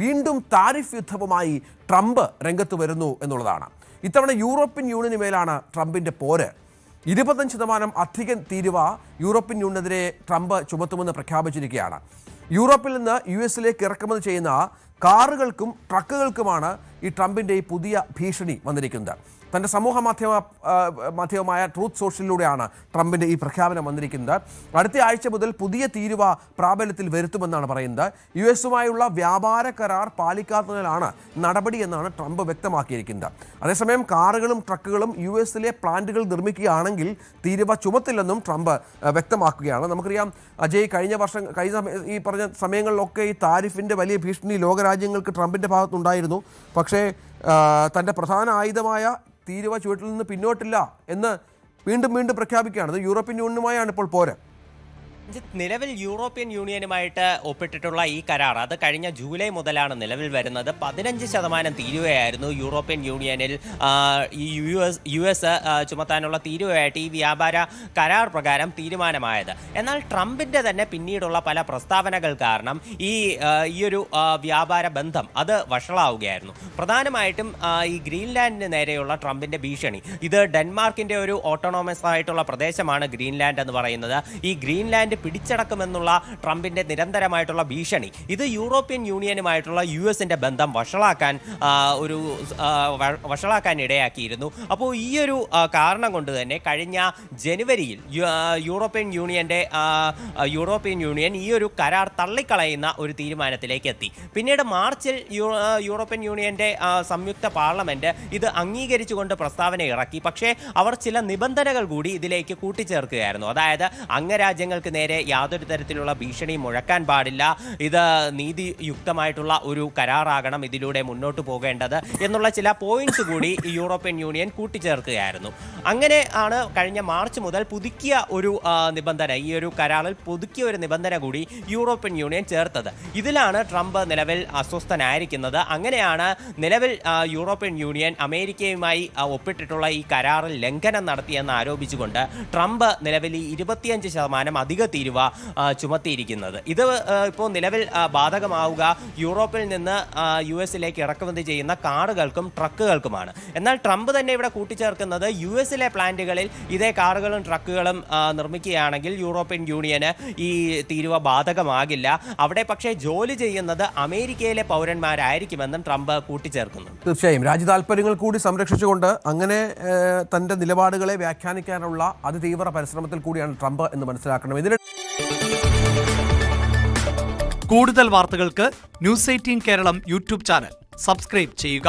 വീണ്ടും tariff യുദ്ധവുമായി Trump രംഗത്ത് വരുന്നു എന്നുള്ളതാണ്. ഇത്തവണ യൂറോപ്യൻ യൂണിയന് മേലാണ് ട്രംപിൻ്റെ പോര്. 25% അധികം തീരുവ യൂറോപ്യൻ യൂണിയനെതിരെ ട്രംപ് ചുമത്തുമെന്ന് പ്രഖ്യാപിച്ചിരിക്കുകയാണ്. യൂറോപ്പിൽ നിന്ന് US ഇറക്കുമതി ചെയ്യുന്ന കാറുകൾക്കും ട്രക്കുകൾക്കുമാണ് ഈ ട്രംപിൻ്റെ ഈ പുതിയ ഭീഷണി വന്നിരിക്കുന്നത്. തൻ്റെ സമൂഹ മാധ്യമമായ ട്രൂത്ത് സോഷ്യലിലൂടെയാണ് ട്രംപിൻ്റെ ഈ പ്രഖ്യാപനം വന്നിരിക്കുന്നത്. അടുത്ത ആഴ്ച മുതൽ പുതിയ തീരുവ പ്രാബല്യത്തിൽ വരുത്തുമെന്നാണ് പറയുന്നത്. US വ്യാപാര കരാർ പാലിക്കാത്തതിനാലാണ് നടപടി എന്നാണ് ട്രംപ് വ്യക്തമാക്കിയിരിക്കുന്നത്. അതേസമയം കാറുകളും ട്രക്കുകളും US പ്ലാന്റുകൾ നിർമ്മിക്കുകയാണെങ്കിൽ തീരുവ ചുമത്തില്ലെന്നും ട്രംപ് വ്യക്തമാക്കുകയാണ്. നമുക്കറിയാം അജയ്, കഴിഞ്ഞ ഈ പറഞ്ഞ സമയങ്ങളിലൊക്കെ ഈ താരിഫിൻ്റെ വലിയ ഭീഷണി ലോകരാജ്യങ്ങൾക്ക് ട്രംപിൻ്റെ ഭാഗത്തുണ്ടായിരുന്നു. പക്ഷേ തൻ്റെ പ്രധാന ആയുധമായ തീരുവ ചുവട്ടിൽ നിന്ന് പിന്നോട്ടില്ല എന്ന് വീണ്ടും പ്രഖ്യാപിക്കുകയാണ്. യൂറോപ്യൻ യൂണിയനുമായാണ് ഇപ്പോൾ പോര്. നിലവിൽ യൂറോപ്യൻ യൂണിയനുമായിട്ട് ഒപ്പിട്ടിട്ടുള്ള ഈ കരാർ അത് കഴിഞ്ഞ ജൂലൈ മുതലാണ് നിലവിൽ വരുന്നത്. 15% തീരുവയായിരുന്നു യൂറോപ്യൻ യൂണിയനിൽ ഈ US ചുമത്താനുള്ള തീരുവയായിട്ട് ഈ വ്യാപാര കരാർ പ്രകാരം തീരുമാനമായത്. എന്നാൽ ട്രംപിൻ്റെ തന്നെ പിന്നീടുള്ള പല പ്രസ്താവനകൾ കാരണം ഈയൊരു വ്യാപാര ബന്ധം അത് വഷളാവുകയായിരുന്നു. പ്രധാനമായിട്ടും ഈ ഗ്രീൻലാൻഡിന് നേരെയുള്ള ട്രംപിൻ്റെ ഭീഷണി, ഇത് ഡെൻമാർക്കിൻ്റെ ഒരു ഓട്ടോണോമസ് ആയിട്ടുള്ള പ്രദേശമാണ് ഗ്രീൻലാൻഡ് എന്ന് പറയുന്നത്. ഈ ഗ്രീൻലാൻഡ് പിടിച്ചടക്കുമെന്നുള്ള ട്രംപിന്റെ നിരന്തരമായിട്ടുള്ള ഭീഷണി ഇത് യൂറോപ്യൻ യൂണിയനുമായിട്ടുള്ള US ബന്ധം വഷളാക്കാൻ ഇടയാക്കിയിരുന്നു. അപ്പോൾ ഈ ഒരു കാരണം കൊണ്ട് തന്നെ കഴിഞ്ഞ ജനുവരിയിൽ യൂറോപ്യൻ യൂണിയൻ ഈ ഒരു കരാർ തള്ളിക്കളയുന്ന ഒരു തീരുമാനത്തിലേക്ക് എത്തി. പിന്നീട് മാർച്ചിൽ യൂറോപ്യൻ യൂണിയന്റെ സംയുക്ത പാർലമെന്റ് ഇത് അംഗീകരിച്ചുകൊണ്ട് പ്രസ്താവന ഇറക്കി. പക്ഷേ അവർ ചില നിബന്ധനകൾ കൂടി ഇതിലേക്ക് കൂട്ടിച്ചേർക്കുകയായിരുന്നു. അതായത് അംഗരാജ്യങ്ങൾക്ക് നേരെ യാതൊരു തരത്തിലുള്ള ഭീഷണി മുഴക്കാൻ പാടില്ല, ഇത് നീതിയുക്തമായിട്ടുള്ള ഒരു കരാറാകണം ഇതിലൂടെ മുന്നോട്ട് പോകേണ്ടത് എന്നുള്ള ചില പോയിന്റ്സ് കൂടി യൂറോപ്യൻ യൂണിയൻ കൂട്ടിച്ചേർക്കുകയായിരുന്നു. അങ്ങനെ ആണ് കഴിഞ്ഞ മാർച്ച് മുതൽ പുതുക്കിയ ഒരു നിബന്ധന, ഈ ഒരു കരാറിൽ പുതുക്കിയ ഒരു നിബന്ധന കൂടി യൂറോപ്യൻ യൂണിയൻ ചേർത്തത്. ഇതിലാണ് ട്രംപ് നിലവിൽ അസ്വസ്ഥനായിരിക്കുന്നത്. അങ്ങനെയാണ് നിലവിൽ യൂറോപ്യൻ യൂണിയൻ അമേരിക്കയുമായി ഒപ്പിട്ടിട്ടുള്ള ഈ കരാറിൽ ലംഘനം നടത്തിയെന്ന് ആരോപിച്ചുകൊണ്ട് ട്രംപ് നിലവിൽ 25% അധിക തീരുവ ചുമത്തിയിരിക്കുന്നത്. ഇത് ഇപ്പോൾ നിലവിൽ ബാധകമാവുക യൂറോപ്പിൽ നിന്ന് US ഇറക്കുമതി ചെയ്യുന്ന കാറുകൾക്കും ട്രക്കുകൾക്കുമാണ്. എന്നാൽ ട്രംപ് തന്നെ ഇവിടെ കൂട്ടിച്ചേർക്കുന്നത് US പ്ലാന്റുകളിൽ ഇതേ കാറുകളും ട്രക്കുകളും നിർമ്മിക്കുകയാണെങ്കിൽ യൂറോപ്യൻ യൂണിയന് ഈ തീരുവ ബാധകമാകില്ല. അവിടെ പക്ഷേ ജോലി ചെയ്യുന്നത് അമേരിക്കയിലെ പൗരന്മാരായിരിക്കുമെന്നും ട്രംപ് കൂട്ടിച്ചേർക്കുന്നു. തീർച്ചയായും രാജ്യ താൽപര്യങ്ങൾ കൂടി സംരക്ഷിച്ചുകൊണ്ട് അങ്ങനെ തന്റെ നിലപാടുകളെ വ്യാഖ്യാനിക്കാനുള്ള അതിതീവ്ര പരിശ്രമത്തിൽ കൂടിയാണ് ട്രംപ് എന്ന് മനസ്സിലാക്കണം. കൂടുതൽ വാർത്തകൾക്ക് News 18 Keralam YouTube channel subscribe ചെയ്യുക.